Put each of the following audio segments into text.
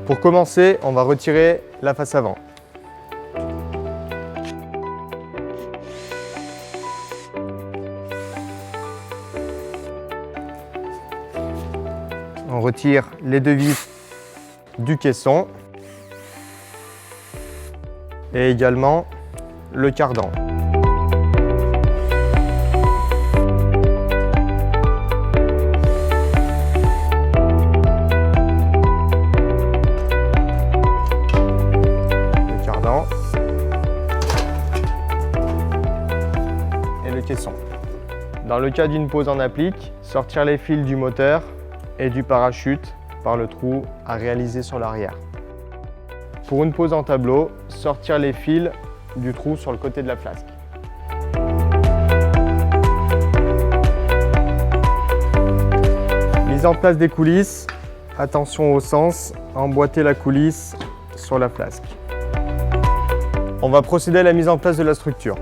Pour commencer, on va retirer la face avant. On retire les deux vis du caisson et également le cardan. Le cardan et le caisson. Dans le cas d'une pose en applique, sortir les fils du moteur et du parachute par le trou à réaliser sur l'arrière. Pour une pose en tableau, sortir les fils du trou sur le côté de la flasque. Mise en place des coulisses, attention au sens, emboîter la coulisse sur la flasque. On va procéder à la mise en place de la structure.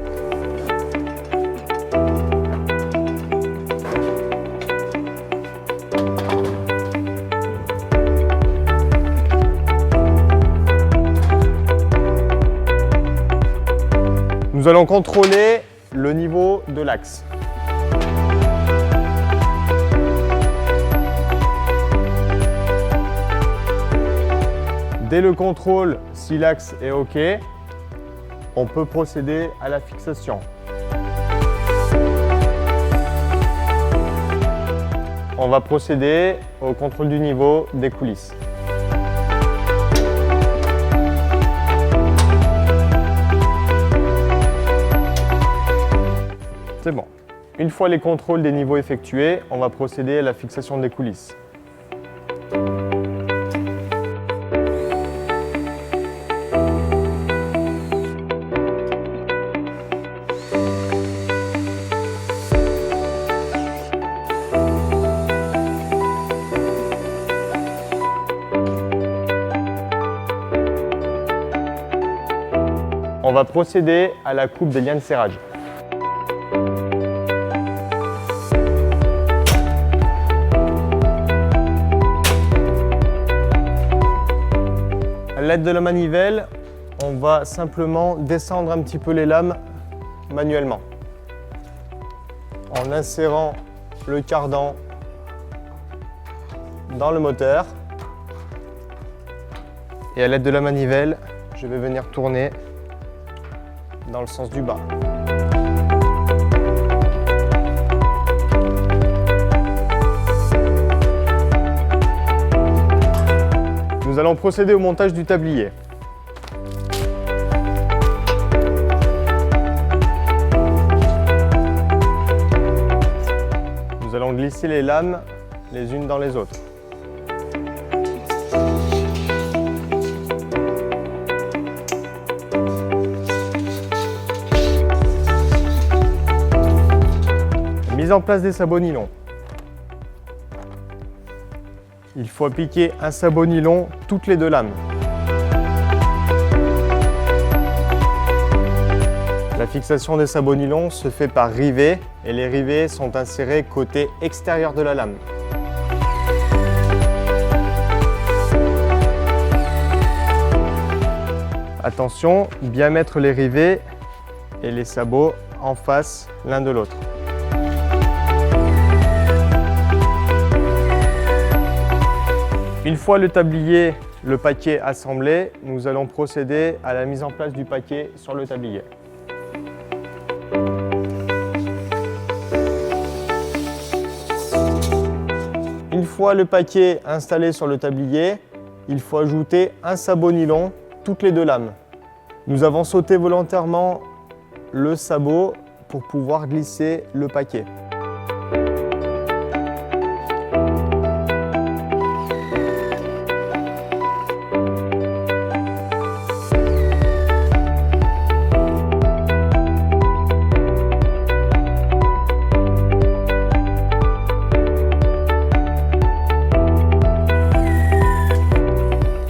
Nous allons contrôler le niveau de l'axe. Dès le contrôle, si l'axe est OK, on peut procéder à la fixation. On va procéder au contrôle du niveau des coulisses. C'est bon. Une fois les contrôles des niveaux effectués, on va procéder à la fixation des coulisses. On va procéder à la coupe des liens de serrage. À l'aide de la manivelle, on va simplement descendre un petit peu les lames manuellement en insérant le cardan dans le moteur et à l'aide de la manivelle, je vais venir tourner dans le sens du bas. Nous allons procéder au montage du tablier. Nous allons glisser les lames les unes dans les autres. Mise en place des sabots nylon. Il faut appliquer un sabot nylon toutes les deux lames. La fixation des sabots nylon se fait par rivets et les rivets sont insérés côté extérieur de la lame. Attention, bien mettre les rivets et les sabots en face l'un de l'autre. Une fois le tablier, le paquet assemblé, nous allons procéder à la mise en place du paquet sur le tablier. Une fois le paquet installé sur le tablier, il faut ajouter un sabot nylon toutes les deux lames. Nous avons sauté volontairement le sabot pour pouvoir glisser le paquet.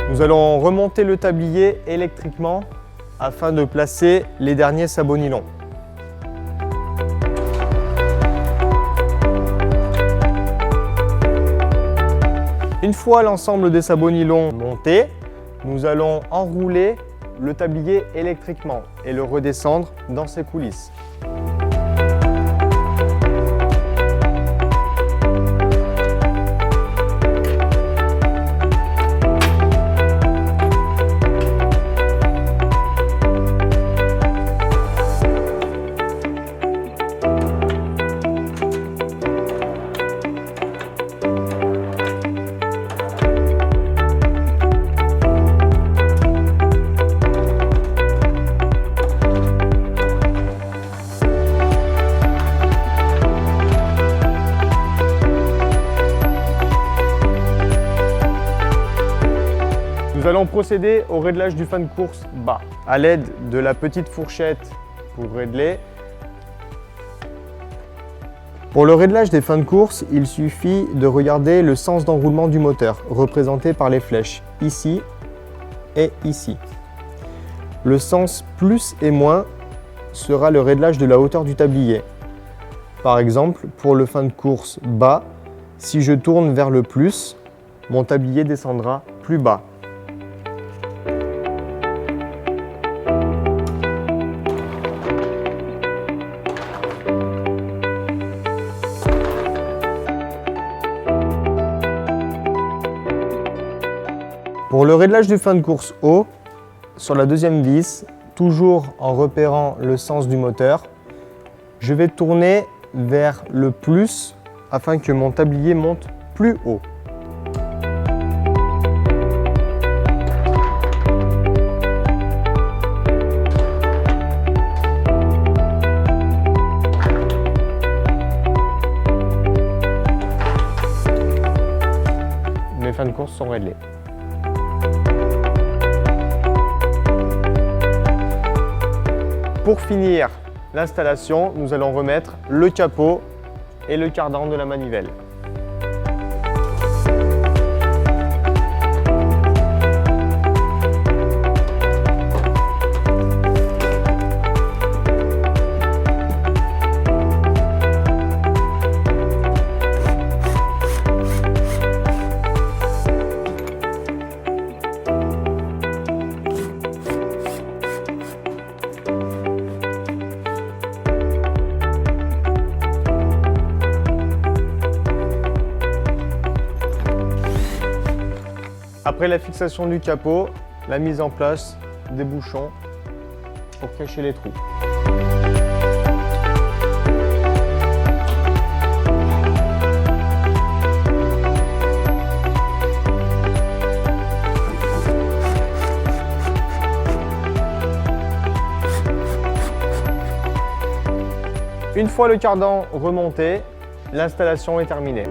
Nous allons remonter le tablier électriquement afin de placer les derniers sabots nylon. Une fois l'ensemble des sabots nylon montés, nous allons enrouler le tablier électriquement et le redescendre dans ses coulisses. Nous allons procéder au réglage du fin de course bas. À l'aide de la petite fourchette pour régler. Pour le réglage des fins de course, il suffit de regarder le sens d'enroulement du moteur, représenté par les flèches, ici et ici. Le sens plus et moins sera le réglage de la hauteur du tablier. Par exemple, pour le fin de course bas, si je tourne vers le plus, mon tablier descendra plus bas. Pour le réglage du fin de course haut, sur la deuxième vis, toujours en repérant le sens du moteur, je vais tourner vers le plus afin que mon tablier monte plus haut. Mes fins de course sont réglées. Pour finir l'installation, nous allons remettre le capot et le cardan de la manivelle. Après la fixation du capot, la mise en place des bouchons pour cacher les trous. Une fois le cardan remonté, l'installation est terminée.